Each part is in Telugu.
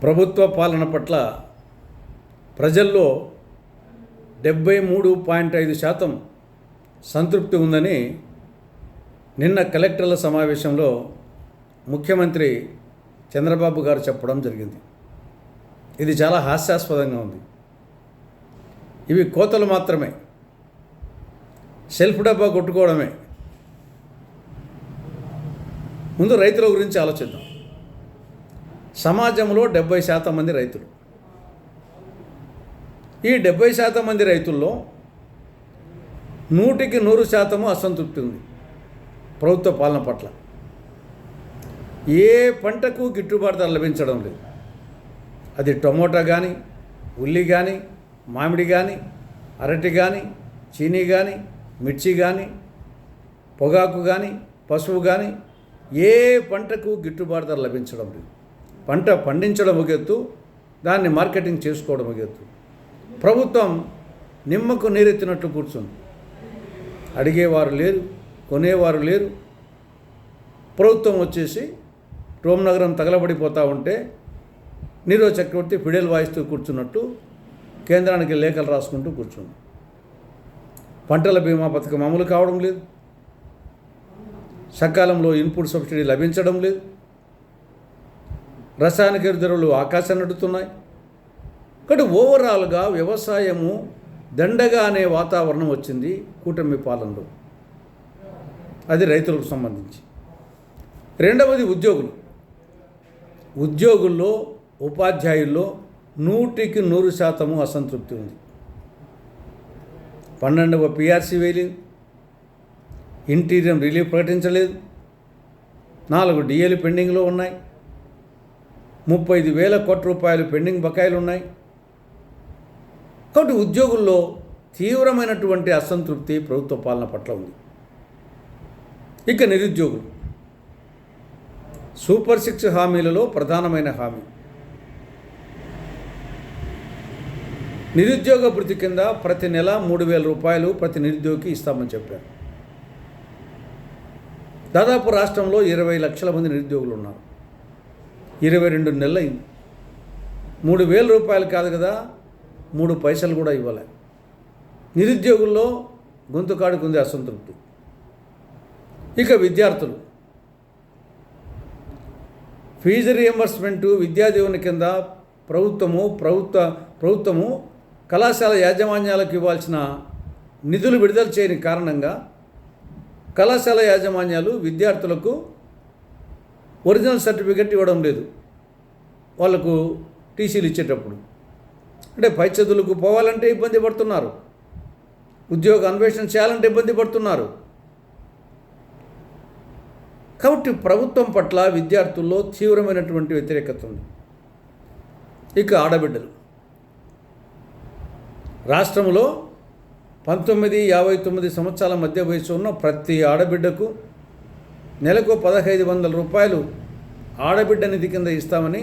ప్రభుత్వ పాలన పట్ల ప్రజల్లో 73.5% సంతృప్తి ఉందని నిన్న కలెక్టర్ల సమావేశంలో ముఖ్యమంత్రి చంద్రబాబు గారు చెప్పడం జరిగింది. ఇది చాలా హాస్యాస్పదంగా ఉంది. ఇవి కోతలు మాత్రమే, సెల్ఫ్ డబ్బా కొట్టుకోవడమే. ముందు రైతుల గురించి ఆలోచిద్దాం. సమాజంలో 70% మంది రైతులు. ఈ 70% మంది రైతుల్లో 100% అసంతృప్తి ఉంది ప్రభుత్వ పాలన పట్ల. ఏ పంటకు గిట్టుబాటు ధర లభించడం లేదు. అది టమోటా కానీ, ఉల్లి కానీ, మామిడి కానీ, అరటి కానీ, చీనీ కానీ, మిర్చి కానీ, పొగాకు కానీ, పసుపు కానీ, ఏ పంటకు గిట్టుబాటు ధర లభించడం లేదు. పంట పండించడం ఒక ఎత్తు, దాన్ని మార్కెటింగ్ చేసుకోవడం ఒక ఎత్తు. ప్రభుత్వం నిమ్మకు నీరెత్తినట్లు కూర్చుంది. అడిగేవారు లేరు, కొనేవారు లేరు. ప్రభుత్వం వచ్చేసి రోమ్నగరం తగలబడిపోతూ ఉంటే నీరవ్ చక్రవర్తి ఫిడేల్ వాయిస్తూ కూర్చున్నట్టు కేంద్రానికి లేఖలు రాసుకుంటూ కూర్చుంది. పంటల బీమా పథకం అమలు కావడం లేదు. సకాలంలో ఇన్పుట్ సబ్సిడీ లభించడం లేదు. రసాయనిక ఎరువులు ఆకాశాన్ని అడుగుతున్నాయి. కాబట్టి ఓవరాల్గా వ్యవసాయము దండగా అనే వాతావరణం వచ్చింది కూటమి పాలనలో. అది రైతులకు సంబంధించి. రెండవది ఉద్యోగుల్లో ఉపాధ్యాయుల్లో 100% అసంతృప్తి ఉంది. 12వ పిఆర్సీ వేయలేదు, ఇంటీరియం రిలీఫ్ ప్రకటించలేదు, 4 డిఏలు పెండింగ్లో ఉన్నాయి, 35,000 కోట్ల రూపాయలు పెండింగ్ బకాయిలు ఉన్నాయి. కాబట్టి ఉద్యోగుల్లో తీవ్రమైనటువంటి అసంతృప్తి ప్రభుత్వ పాలన పట్ల ఉంది. ఇక నిరుద్యోగులు, సూపర్ 6 హామీలలో ప్రధానమైన హామీ నిరుద్యోగ భృతి కింద ప్రతి నెల 3,000 రూపాయలు ప్రతి నిరుద్యోగికి ఇస్తామని చెప్పారు. దాదాపు రాష్ట్రంలో 20 లక్షల మంది నిరుద్యోగులు ఉన్నారు. 22 నెలలైంది. 3,000 రూపాయలు కాదు కదా, 3 పైసలు కూడా ఇవ్వలే. నిరుద్యోగుల్లో గొంతుకాడుకుంది అసంతృప్తి. ఇక విద్యార్థులు, ఫీజు రియంబర్స్మెంటు విద్యాదీవెన కింద ప్రభుత్వము కళాశాల యాజమాన్యాలకు ఇవ్వాల్సిన నిధులు విడుదల చేయని కారణంగా కళాశాల యాజమాన్యాలు విద్యార్థులకు ఒరిజినల్ సర్టిఫికెట్ ఇవ్వడం లేదు. వాళ్లకు టీసీలు ఇచ్చేటప్పుడు అంటే పై చదువులకు పోవాలంటే ఇబ్బంది పడుతున్నారు, ఉద్యోగ అన్వేషణ చేయాలంటే ఇబ్బంది పడుతున్నారు. కాబట్టి ప్రభుత్వం పట్ల విద్యార్థుల్లో తీవ్రమైనటువంటి వ్యతిరేకత ఉంది. ఇక ఆడబిడ్డలు, రాష్ట్రంలో 19-59 సంవత్సరాల మధ్య వయసు ఉన్న ప్రతి ఆడబిడ్డకు నెలకు 1,500 రూపాయలు ఆడబిడ్డ నిధి కింద ఇస్తామని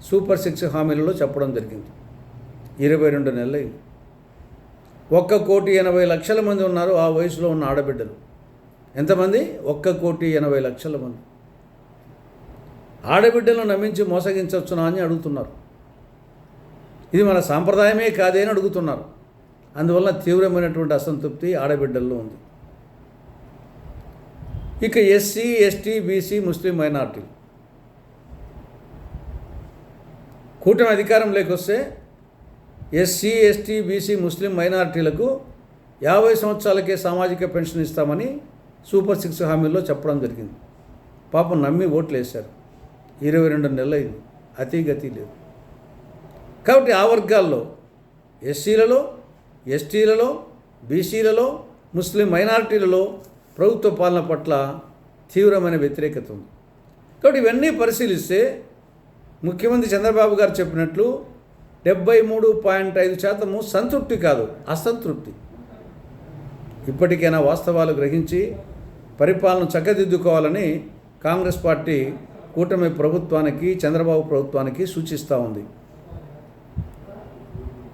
సూపర్ 6 హామీలలో చెప్పడం జరిగింది. 22 నెలలు. 1,80,00,000 మంది ఉన్నారు ఆ వయసులో ఉన్న ఆడబిడ్డలు. ఎంతమంది? 1,80,00,000 మంది. ఆడబిడ్డలను నమ్మించి మోసగించవచ్చునా అని అడుగుతున్నారు. ఇది మన సాంప్రదాయమే కాదే అని అడుగుతున్నారు. అందువల్ల తీవ్రమైనటువంటి అసంతృప్తి ఆడబిడ్డల్లో ఉంది. ఇక ఎస్సీ, ఎస్టీ, బీసీ, ముస్లిం మైనార్టీలు, కూటమి అధికారంలోకి వస్తే ఎస్సీ, ఎస్టీ, బీసీ, ముస్లిం మైనార్టీలకు 50 సంవత్సరాలకే సామాజిక పెన్షన్ ఇస్తామని సూపర్ 6 హామీల్లో చెప్పడం జరిగింది. పాపం నమ్మి ఓట్లు వేశారు. 22 నెలలైంది, అతిగతి లేదు. కాబట్టి ఆ వర్గాల్లో ఎస్సీలలో, ఎస్టీలలో, బీసీలలో, ముస్లిం మైనారిటీలలో ప్రభుత్వ పాలన పట్ల తీవ్రమైన వ్యతిరేకత ఉంది. కాబట్టి ఇవన్నీ పరిశీలిస్తే ముఖ్యమంత్రి చంద్రబాబు గారు చెప్పినట్లు 73.5% సంతృప్తి కాదు, అసంతృప్తి. ఇప్పటికైనా వాస్తవాలు గ్రహించి పరిపాలన చక్కదిద్దుకోవాలని కాంగ్రెస్ పార్టీ కూటమి ప్రభుత్వానికి, చంద్రబాబు ప్రభుత్వానికి సూచిస్తూ ఉంది.